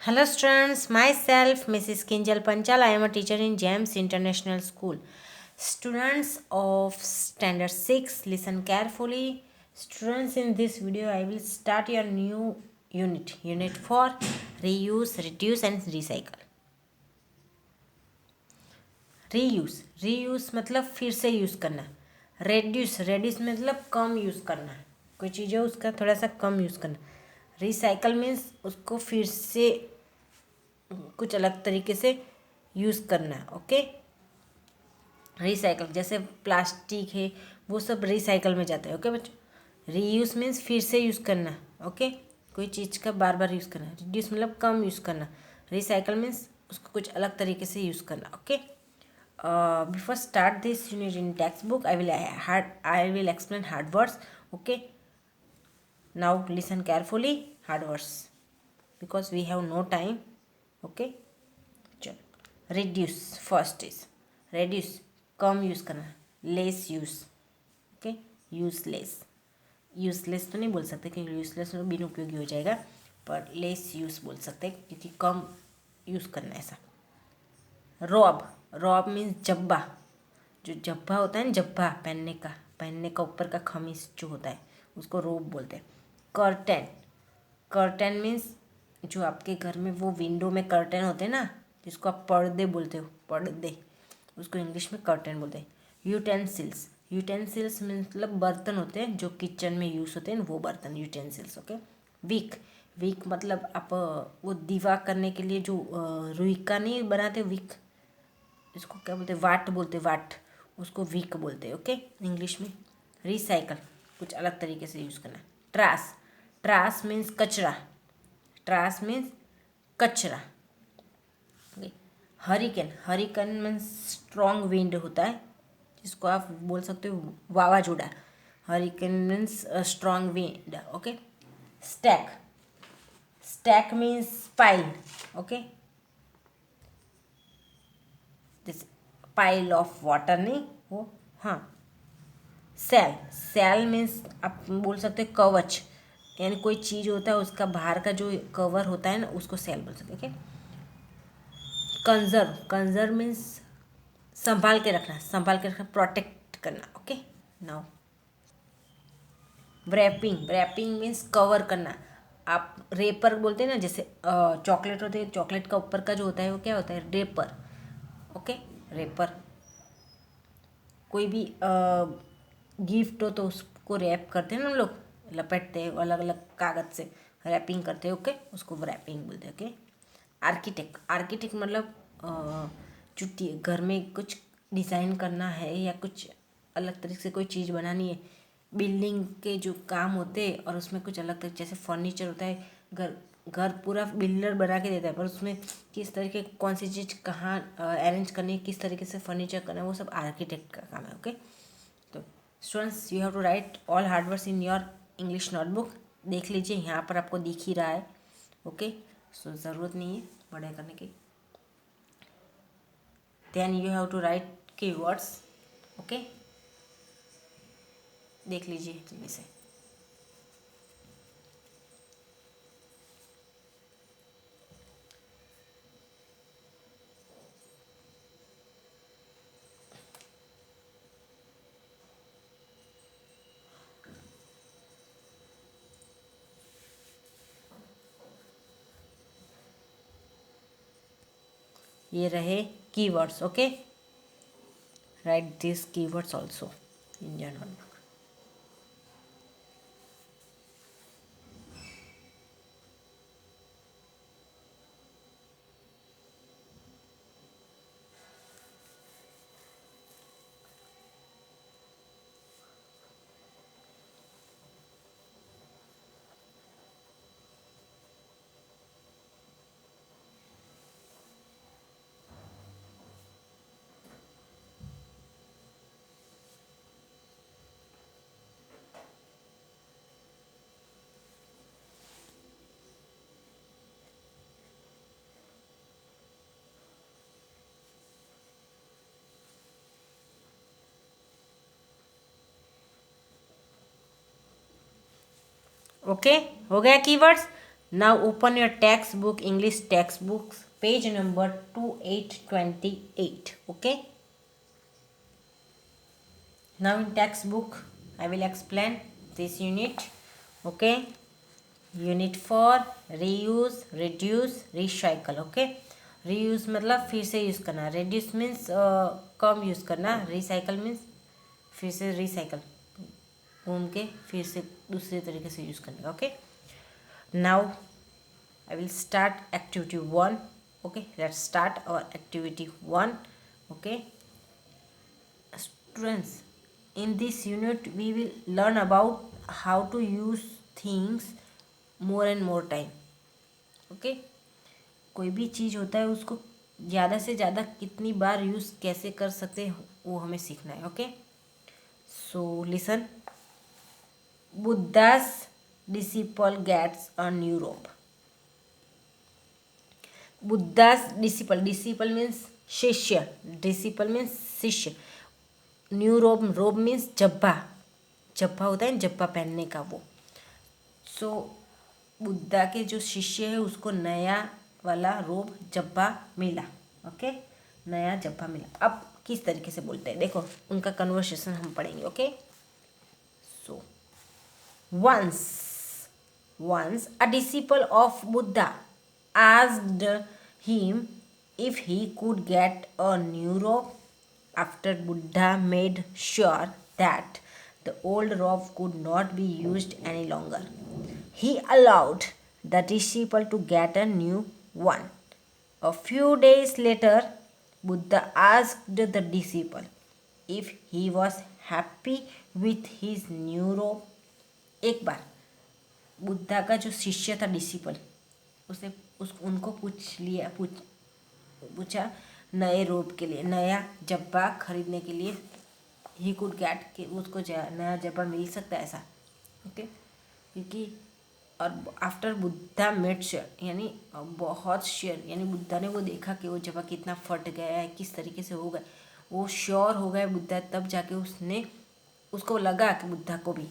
Hello students, myself Mrs. Kinjal Panchal. I am a teacher in James International School. Students of Standard 6, listen carefully. Students, in this video I will start your new unit 4, reuse, reduce and recycle. Reuse मतलब फिर से use करना. Reduce मतलब कम use करना. कोई चीज़ है उसका थोड़ा सा कम यूज़ करना. रिसाइकल मीन्स उसको फिर से कुछ अलग तरीके से यूज़ करना. ओके, रिसाइकल जैसे प्लास्टिक है वो सब रिसाइकल में जाता है. ओके बच्चों, रीयूज़ मीन्स फिर से यूज़ करना. ओके, कोई चीज़ का बार बार यूज़ करना. रिड्यूस मतलब कम यूज़ करना. रिसाइकल मीन्स उसको कुछ अलग तरीके से यूज़ करना. Okay, before start this unit in textbook, I will explain hard words. Okay, now listen carefully. Hard words because we have no time. Okay, चलो. reduce first is reduce, कम use करना. Less use. Okay, useless. Useless तो नहीं बोल सकते क्योंकि useless तो बिन उपयोगी हो जाएगा, पर लेस यूज़ बोल सकते हैं क्योंकि कम यूज़ करना. ऐसा. रॉब मीन्स जब्बा. जो जब्बा होता है ना, जब्बा पहनने का ऊपर का खमीस जो होता है उसको रोब बोलते हैं. कर्टन मीन्स जो आपके घर में वो विंडो में कर्टन होते हैं ना, जिसको आप पर्दे बोलते हो, पर्दे, उसको इंग्लिश में कर्टन बोलते हैं. यूटेंसिल्स मतलब बर्तन होते हैं जो किचन में यूज़ होते हैं, वो बर्तन यूटेंसिल्स. ओके. विक मतलब आप वो दीवा करने के लिए जो रुई का नहीं बनाते, विक, इसको क्या बोलते हैं, वाट बोलते हैं, वाट, उसको विक बोलते हैं. ओके, इंग्लिश में. रिसाइकल कुछ अलग तरीके से यूज़ करना. ट्रास मीन्स कचरा. ट्रास मीन्स कचरा. हरिकन मीन्स स्ट्रॉन्ग विंड होता है, जिसको आप बोल सकते हो वावाजोड़ा. Hurricane means strong wind. Okay. Stack means pile. Okay, जैसे पाइल ऑफ वाटर नहीं वो. हाँ. सेल मीन्स आप बोल सकते हो कवच, यानी कोई चीज़ होता है उसका बाहर का जो कवर होता है ना, उसको सेल बोल सकते हैं. ओके. कंजर्व मीन्स संभाल के रखना, प्रोटेक्ट करना. Okay. Now wrapping means cover करना. आप रेपर बोलते हैं ना, जैसे चॉकलेट होते हैं, चॉकलेट का ऊपर का जो होता है वो क्या होता है, रेपर. ओके, रेपर. कोई भी गिफ्ट हो तो उसको रैप करते हैं ना हम लोग, लपेटते हैं अलग अलग कागज से, रैपिंग करते हैं. ओके, उसको रैपिंग बोलते हैं. ओके. आर्किटेक्ट मतलब जो घर में कुछ डिज़ाइन करना है या कुछ अलग तरीके से कोई चीज़ बनानी है, बिल्डिंग के जो काम होते हैं, और उसमें कुछ अलग तरीके, जैसे फर्नीचर होता है, घर घर पूरा बिल्डर बना के देता है, पर उसमें किस तरीके कौन सी चीज़ कहाँ अरेंज करनी है, किस तरीके से फर्नीचर करना है, वो सब आर्किटेक्ट का काम है. ओके. तो students, you have to write all hard words in your English notebook. देख लीजिए, यहाँ पर आपको दिख ही रहा है. ओके, सो ज़रूरत नहीं है बड़े करने की. Then you have to write keywords. Okay, देख लीजिए जल्दी से. ये रहे keywords. Okay, write this keywords also in your notebook. Okay, हो गया keywords. Now open your text book, English text book, page number 2828. Okay. Now in textbook I will explain this unit. Okay. Unit 4 reuse, reduce, recycle. Okay. Reuse मतलब फिर से use करना, reduce means कम use करना, recycle means फिर से recycle घूम के फिर से दूसरे तरीके से यूज़ करने का. Okay. Now I will start activity 1. Okay, let's start our activity 1. Okay, students, in this unit we will learn about how to use things more and more time. Okay, कोई भी चीज़ होता है उसको ज़्यादा से ज़्यादा कितनी बार यूज़ कैसे कर सकते हैं वो हमें सीखना है. Okay, so listen. Buddha's disciple gets a new robe. Buddha's disciple means शिष्य, disciple मीन्स शिष्य, न्यू रोब मीन्स जब्बा होता है जब्बा पहनने का वो. सो बुद्धा के जो शिष्य है उसको नया वाला रोब जब्बा मिला. ओके, नया जब्बा मिला. अब किस तरीके से बोलते हैं देखो, उनका कन्वर्सेशन हम पढ़ेंगे. Okay, so once a disciple of Buddha asked him if he could get a new robe. After Buddha made sure that the old robe could not be used any longer, he allowed the disciple to get a new one. A few days later, Buddha asked the disciple if he was happy with his new robe. एक बार बुद्धा का जो शिष्य था disciple, उसने उनको पूछा नए रोब के लिए, नया जब्बा खरीदने के लिए. ही कुड गेट कि उसको नया जब्बा मिल सकता है ऐसा. ओके, क्योंकि और आफ्टर बुद्धा मेड श्योर यानी बहुत श्योर, यानी बुद्धा ने वो देखा कि वो जब्बा कितना फट गया है, किस तरीके से हो गया, वो श्योर हो गया बुद्धा, तब जाके उसको लगा कि बुद्धा को भी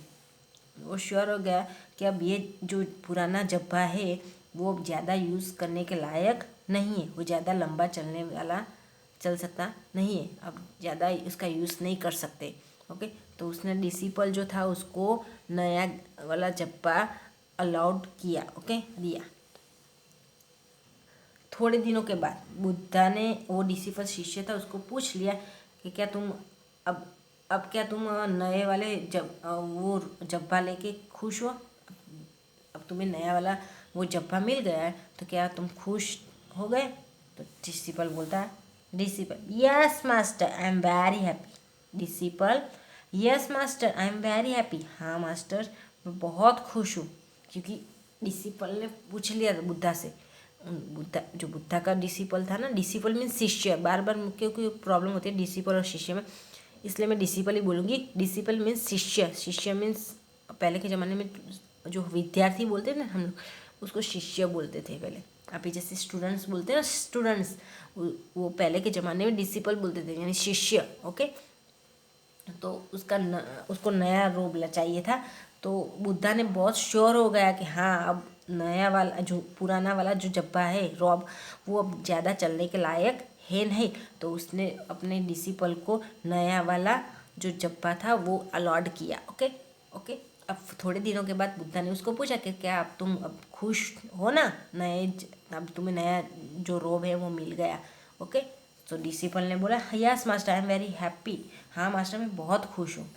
वो श्योर हो गया कि अब ये जो पुराना जब्बा है वो अब ज़्यादा यूज़ करने के लायक नहीं है, वो ज़्यादा लंबा चल सकता नहीं है, अब ज़्यादा उसका यूज़ नहीं कर सकते. ओके, तो उसने डिसिपल जो था उसको नया वाला जब्बा अलाउड किया. ओके, दिया. थोड़े दिनों के बाद बुद्धा ने वो डिसिपल शिष्य था उसको पूछ लिया कि क्या तुम अब क्या तुम नए वाले वो जब्बा लेके खुश हो? अब तुम्हें नया वाला वो जब्बा मिल गया है तो क्या तुम खुश हो गए? तो डिसिपल बोलता है, yes master I am very happy. Disciple, yes master I am very happy. हाँ मास्टर मैं बहुत खुश हूँ. क्योंकि डिसिपल ने पूछ लिया बुद्धा से. बुद्धा का डिसिपल था ना, डिसिपल मीन्स शिष्य. बार बार क्योंकि प्रॉब्लम होती है डिसिपल और शिष्य में, इसलिए मैं डिसिपल ही बोलूँगी. डिसिपल मीन्स शिष्य मीन्स पहले के ज़माने में जो विद्यार्थी बोलते हैं ना हम लोग, उसको शिष्य बोलते थे पहले. अभी जैसे स्टूडेंट्स बोलते हैं ना, स्टूडेंट्स, वो पहले के ज़माने में डिसिपल बोलते थे यानी शिष्य. ओके, तो उसको नया रोब चाहिए था. तो बुद्धा ने बहुत श्योर हो गया कि हाँ अब नया वाला जो पुराना वाला जो जब्बा है रोब वो अब ज़्यादा चलने के लायक है नहीं. तो उसने अपने डिसिपल को नया वाला जो जब्बा था वो अलॉट किया. ओके. अब थोड़े दिनों के बाद बुद्धा ने उसको पूछा कि क्या अब तुम अब खुश हो ना, अब तुम्हें नया जो रोब है वो मिल गया. ओके, तो डिसिपल ने बोला yes master I am very happy. हाँ मास्टर मैं बहुत खुश हूँ.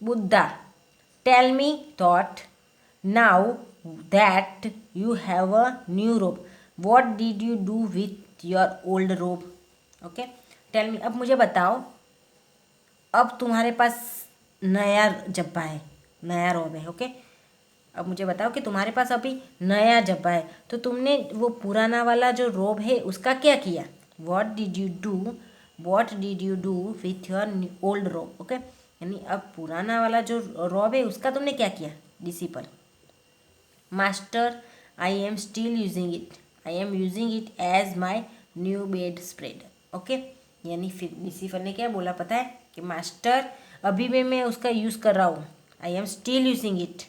Buddha tell me thought now that you have a new robe what did you do with your old robe. Okay, tell me, अब मुझे बताओ, अब तुम्हारे पास नया जब्बा है, नया रोब है. ओके, अब मुझे बताओ कि तुम्हारे पास अभी नया जब्बा है तो तुमने वो पुराना वाला जो रोब है उसका क्या किया. What did you do with your old robe. Okay, यानी अब पुराना वाला जो रोब है उसका तुमने क्या किया. Disciple, master I am using it as my new bed spread. Okay, यानी फिर डिसिपल ने क्या बोला पता है कि मास्टर अभी भी मैं उसका यूज़ कर रहा हूँ. I am still using it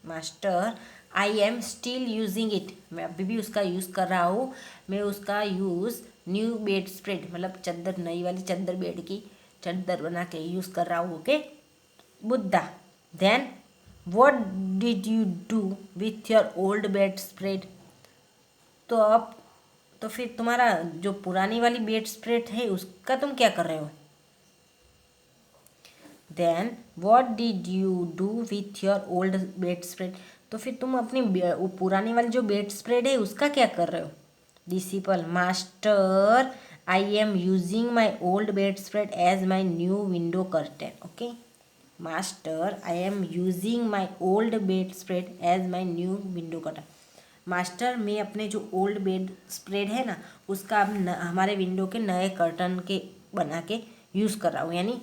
master I am still using it, मैं अभी भी उसका यूज़ कर रहा हूँ। मैं उसका यूज़ न्यू बेड स्प्रेड मतलब चादर, नई वाली चादर, बेड की चादर बना के यूज़ कर रहा हूँ। Okay Buddha then what did you do with your old bed spread, तो अब तो फिर तुम्हारा जो पुरानी वाली बेड स्प्रेड है उसका तुम क्या कर रहे हो। Then what did you do with your old bed spread, तो फिर तुम अपनी वो पुरानी वाली जो बेड स्प्रेड है उसका क्या कर रहे हो। Disciple master I am using my old bed spread as my new window curtain. Okay master I am using my old bed spread as my new window curtain. Master मैं अपने जो old bed spread है ना उसका अब हमारे window के नए कर्टन के बना के यूज़ कर रहा हूँ। यानी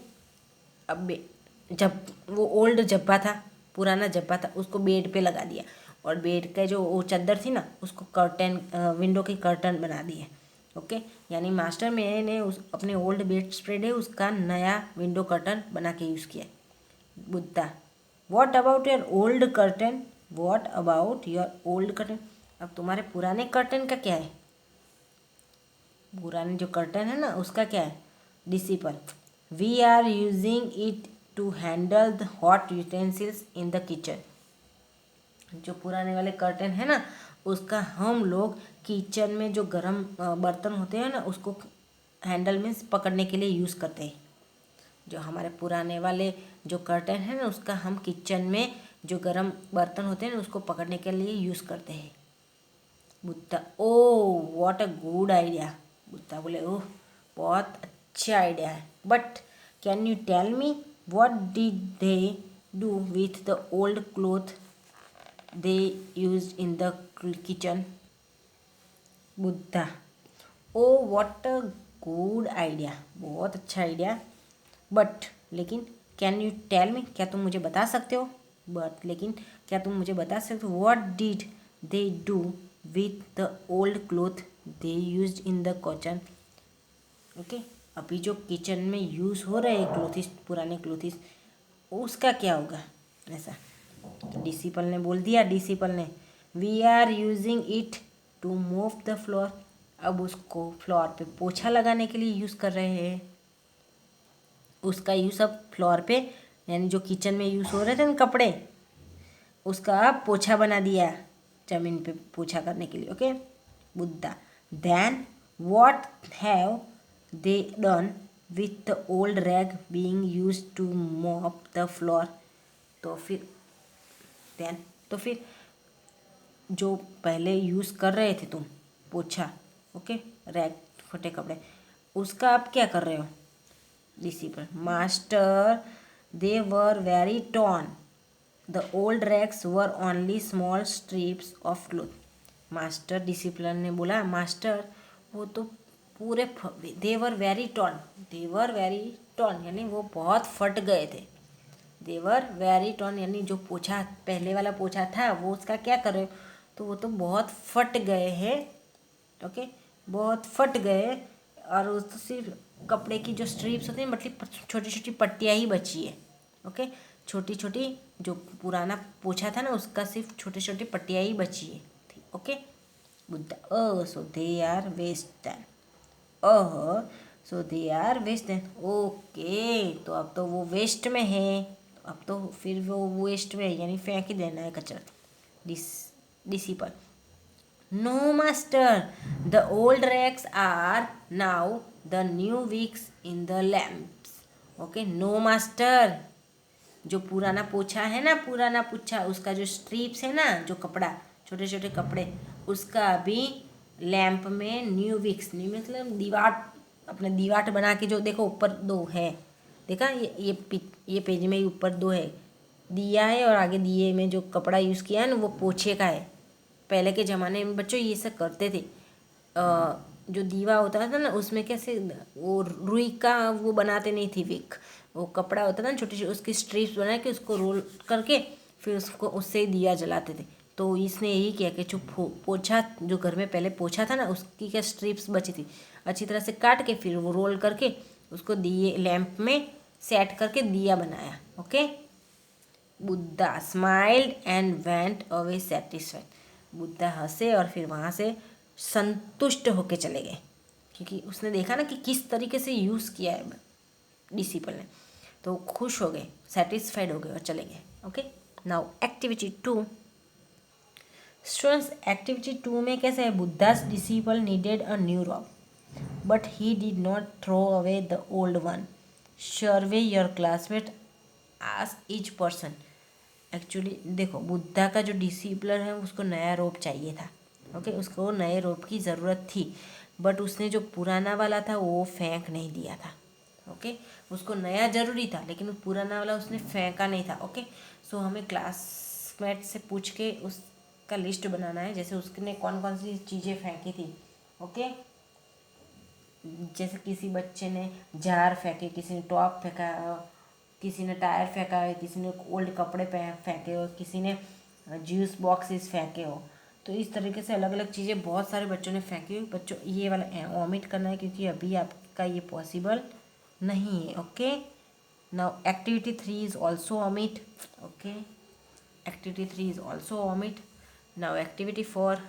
अब जब वो ओल्ड जब्बा था, पुराना जब्बा था, उसको बेड पे लगा दिया और बेड का जो वो चादर थी ना उसको कर्टन, विंडो की कर्टन बना दिए। ओके यानी मास्टर मैंने उस अपने ओल्ड बेड स्प्रेड है उसका नया विंडो कर्टन बना के यूज़ किया। Buddha what about your old curtain, what about your old curtain, अब तुम्हारे पुराने कर्टन का क्या है, पुराने जो कर्टन है ना उसका क्या है। Disciple we are using it to handle the hot utensils in the kitchen, जो पुराने वाले कर्टन है ना उसका हम लोग किचन में जो गर्म बर्तन होते हैं ना उसको हैंडल में पकड़ने के लिए यूज़ करते हैं। जो हमारे पुराने वाले जो कर्टन है ना उसका हम किचन में जो गर्म बर्तन होते हैं ना उसको पकड़ने के लिए यूज़ करते हैं। Buddha oh what a good idea, Buddha बोले ओह बहुत अच्छा आइडिया है, but can you tell me what did they do with the old cloth they use in the kitchen. Buddha oh what a good idea, बहुत अच्छा आइडिया, बट लेकिन can you tell me, क्या तुम मुझे बता सकते हो, बट लेकिन क्या तुम मुझे बता सकते हो what did they do with the old cloth they use in the kitchen. Okay अभी जो किचन में यूज़ हो रहे हैं क्लोथिस, पुराने क्लोथिस, उसका क्या होगा ऐसा। तो डिसिपल ने बोल दिया, डिसिपल ने we are using it to move the floor, अब उसको फ्लोर पे पोछा लगाने के लिए यूज़ कर रहे हैं। उसका यूज़ अब फ्लोर पे यानी जो किचन में यूज़ हो रहे थे ना कपड़े उसका अब पोछा बना दिया जमीन पे पोछा करने के लिए। Okay Buddha then what have they done with the old rag being use to mop the floor, तो फिर देन तो फिर जो पहले यूज़ कर रहे थे तुम पोछा, ओके रैग फटे कपड़े, उसका आप क्या कर रहे हो। Disciple master they were very torn, the old rags were only small strips of cloth. Master discipline ने बोला मास्टर वो तो पूरे they were very torn, they were very torn यानी वो बहुत फट गए थे। देवर वेरी टॉन यानी जो पोछा पहले वाला पोछा था वो उसका क्या कर रहे हो, तो वो तो बहुत फट गए हैं। ओके बहुत फट गए और उस तो सिर्फ कपड़े की जो स्ट्रिप्स होती हैं मतलब छोटी छोटी पट्टियाँ ही बची है। ओके छोटी छोटी जो पुराना पोछा था ना उसका सिर्फ छोटी छोटी पट्टियाँ ही बची है। Okay Buddha oh so they are waste then, oh so they are waste then, okay तो अब तो वो वेस्ट में है, अब तो फिर वो वेस्ट में है यानी फेंक ही देना है कचरा। Disciple no master the old rags are now the new wicks in the lamps. Okay no master जो पुराना पोछा है ना, पुराना पोछा उसका जो स्ट्रिप्स है ना, जो कपड़ा छोटे छोटे कपड़े उसका अभी लैंप में न्यू विक्स, न्यू मतलब दीवार, अपने दीवार बना के जो देखो ऊपर दो है, देखा ये पेज में ऊपर दो है दिया है और आगे दिए में जो कपड़ा यूज़ किया है ना वो पोछे का है। पहले के ज़माने में बच्चों ये सब करते थे। जो दीवा होता था ना उसमें कैसे वो रुई का वो बनाते नहीं थी विक, वो कपड़ा होता था ना छोटी छोटी उसकी स्ट्रिप्स बना के उसको रोल करके फिर उसको उससे ही दिया जलाते थे। तो इसने यही किया कि जो पोछा जो घर में पहले पोछा था ना उसकी क्या स्ट्रिप्स बची थी अच्छी तरह से काट के फिर वो रोल करके उसको दिए लैंप में सेट करके दिया बनाया। Okay Buddha smiled and went away satisfied. Buddha हंसे और फिर वहाँ से संतुष्ट होके चले गए, क्योंकि उसने देखा ना कि किस तरीके से यूज़ किया है डिसिपल ने, तो खुश हो गए, सेटिस्फाइड हो गए और चले गए। Okay, now activity 2। Students, activity 2 में कैसे है, Buddha's disciple needed a new robe but he did not throw away the old one. Survey your classmate, ask each person. Actually देखो, बुद्धा का जो डिसिपलर है उसको नया रोप चाहिए था। ओके, उसको नए रोप की ज़रूरत थी, बट उसने जो पुराना वाला था वो फेंक नहीं दिया था। ओके, उसको नया ज़रूरी था लेकिन वो पुराना वाला उसने फेंका नहीं था। ओके, सो हमें क्लासमेट से पूछ के उसका लिस्ट बनाना है, जैसे उसने कौन कौन सी चीज़ें फेंकी थी। ओके, जैसे किसी बच्चे ने जार फेंके, किसी ने टॉप फेंका, किसी ने टायर फेंका है, किसी ने ओल्ड कपड़े फेंके हो, किसी ने जूस बॉक्सेस फेंके हो। तो इस तरीके से अलग अलग चीज़ें बहुत सारे बच्चों ने फेंकी हुई। बच्चों ये वाला वॉमिट करना है क्योंकि अभी आपका ये पॉसिबल नहीं है। Okay, now activity 3 is also vomit. Okay, activity 3 is also vomit. Now activity 4।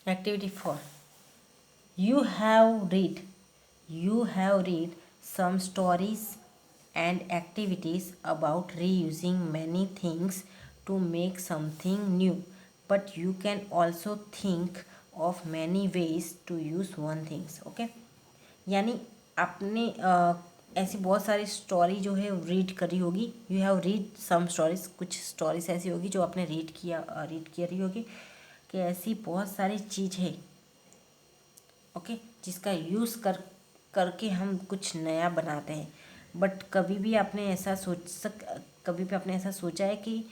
Activity 4, you have read some stories and activities about reusing many things to make something new, but you can also think of many ways to use one things. Okay, यानी आपने ऐसी बहुत सारी story जो है read करी होगी। You have read some stories, कुछ स्टोरीज ऐसी होगी जो आपने रीड करी होगी कि ऐसी बहुत सारी चीज़ है। ओके, जिसका यूज़ करके हम कुछ नया बनाते हैं। बट कभी भी आपने ऐसा सोचा है कि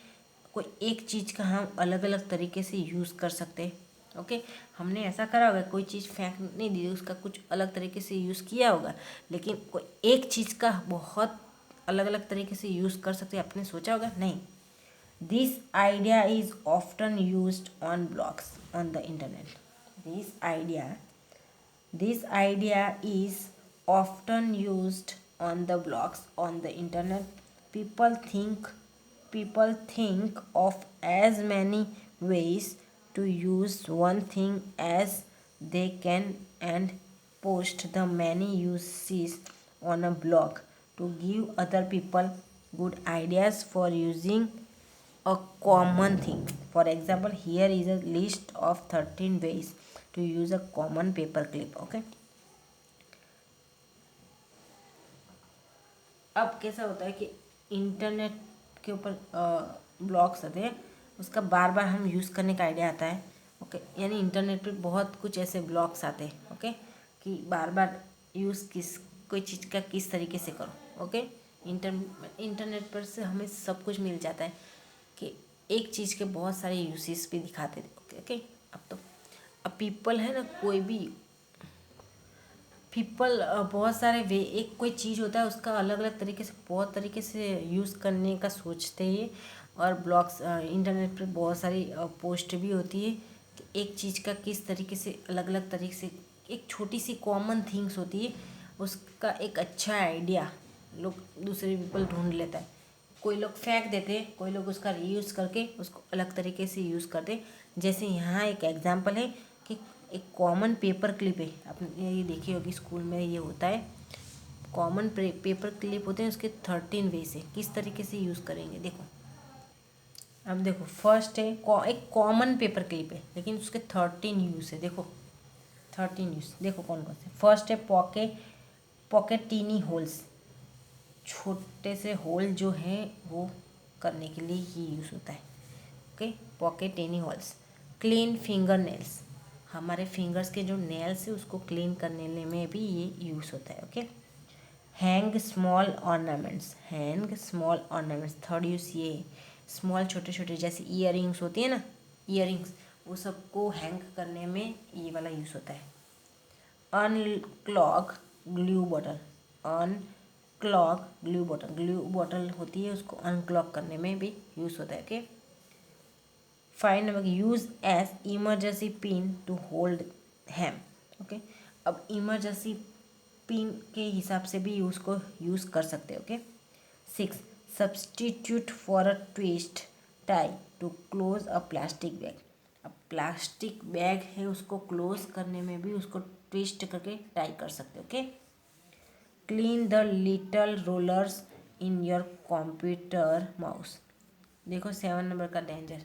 कोई एक चीज़ का हम अलग अलग तरीके से यूज़ कर सकते हैं। ओके, हमने ऐसा करा होगा, कोई चीज़ फेंक नहीं दी, उसका कुछ अलग तरीके से यूज़ किया होगा, लेकिन कोई एक चीज़ का बहुत अलग अलग तरीके से यूज़ कर सकते हैं, आपने सोचा होगा नहीं। This idea is often used on blogs on the internet. This idea is often used on the blogs on the internet. People think of as many ways to use one thing as they can and post the many uses on a blog to give other people good ideas for using a common thing. For example, here is a list of 13 ways to use a common paper clip. Okay, अब कैसा होता है कि internet के ऊपर blogs आते हैं, उसका बार बार हम यूज़ करने का आइडिया आता है। ओके, यानी इंटरनेट पे बहुत कुछ ऐसे ब्लॉग्स आते हैं। ओके, कि बार बार यूज़ कोई चीज़ का किस तरीके से करो। ओके, इंटरनेट पर से हमें सब कुछ मिल जाता है कि एक चीज़ के बहुत सारे यूसेस भी दिखाते थे। ओके ओके, अब पीपल है ना, कोई भी पीपल बहुत सारे वे, एक कोई चीज़ होता है उसका अलग अलग तरीके से बहुत तरीके से यूज़ करने का सोचते हैं। और ब्लॉग्स इंटरनेट पर बहुत सारी पोस्ट भी होती है कि एक चीज़ का किस तरीके से अलग अलग तरीके से, एक छोटी सी कॉमन थिंग्स होती है, उसका एक अच्छा आइडिया लोग दूसरे पीपल ढूंढ लेता है। कोई लोग फेंक देते हैं, कोई लोग उसका रीयूज़ करके उसको अलग तरीके से यूज़ करते। जैसे यहाँ एक एग्जांपल है कि एक कॉमन पेपर क्लिप है, आपने ये देखी होगी स्कूल में ये होता है। कॉमन पेपर क्लिप होते हैं, उसके 13 वे से किस तरीके से यूज़ करेंगे। देखो, अब देखो, फर्स्ट है एक कॉमन पेपर क्लिप है लेकिन उसके 13 यूज़ है। देखो 13 यूज़, देखो कौन कौन से। फर्स्ट है पॉकेट टीनी होल्स, छोटे से होल जो है वो करने के लिए ही यूज़ होता है। Okay, pocket tiny holes. Clean finger nails, हमारे फिंगर्स के जो नेल्स है उसको क्लीन करने में भी ये यूज़ होता है। Okay, hang small ornaments, third use ये स्मॉल, छोटे छोटे जैसे ईयर होती है ना, ईयर वो सबको हैंग करने में ये वाला यूज़ होता है। Unclog glue bottle, glue bottle होती है, उसको अनक्लॉग करने में भी यूज़ होता है। Okay, five number, use as emergency pin to hold hem. Okay, अब इमरजेंसी पिन के हिसाब से भी उसको यूज़ कर सकते हैं। Okay, 6, substitute for a twist tie to close a plastic bag. अब प्लास्टिक बैग है उसको क्लोज करने में भी उसको ट्विस्ट करके टाई कर सकते हो। Okay. Clean the little rollers in your computer mouse. देखो 7 नंबर का danger.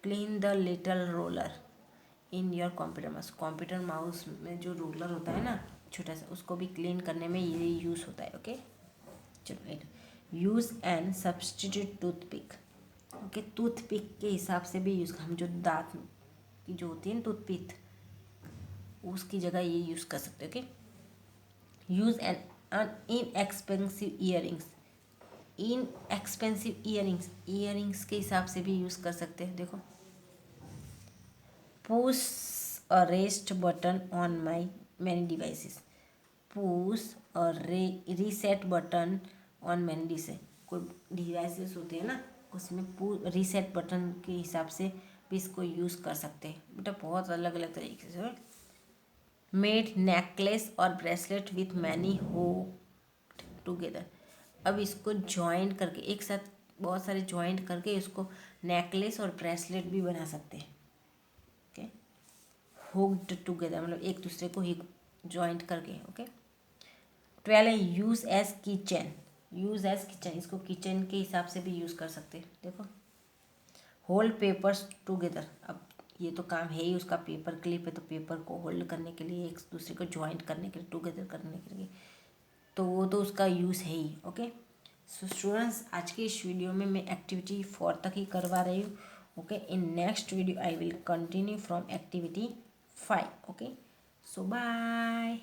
Clean the little roller in your computer mouse. Computer mouse में जो रोलर होता है ना छोटा सा, उसको भी क्लीन करने में ये यूज़ होता है। ओके। चलो, use and substitute toothpick. Okay, toothpick के हिसाब से भी यूज़, हम जो दांत की जो होती है ना टूथपिक, उसकी जगह ये यूज़ कर सकते हो। Okay. Use an inexpensive earrings. Inexpensive earrings के हिसाब से भी यूज़ कर सकते हैं। देखो, push a rest button on my many devices. Push a reset button on many devices. कोई डिवाइसेस होते हैं ना, उसमें रीसेट बटन के हिसाब से भी इसको यूज़ कर सकते हैं। बेटा बहुत अलग अलग तरीके से। मेड नेकलेस और bracelet with many hooked together. अब इसको जॉइंट करके, एक साथ बहुत सारे जॉइंट करके इसको नेकलेस और ब्रेसलेट भी बना सकते हैं। ओके। हुक्ड टुगेदर मतलब एक दूसरे को ही जॉइंट करके। ओके। 12 है use as kitchen. Use as kitchen, इसको किचन के हिसाब से भी यूज़ कर सकते हैं। देखो, होल्ड पेपर्स टुगेदर। अब ये तो काम है ही उसका, पेपर क्लिप है तो पेपर को होल्ड करने के लिए, एक दूसरे को जॉइंट करने के लिए, टुगेदर करने के लिए, तो वो तो उसका यूज़ है ही। ओके। सो स्टूडेंट्स, आज की इस वीडियो में मैं एक्टिविटी 4 तक ही करवा रही हूँ। Okay. In next video I will continue from activity 5। Okay. So bye.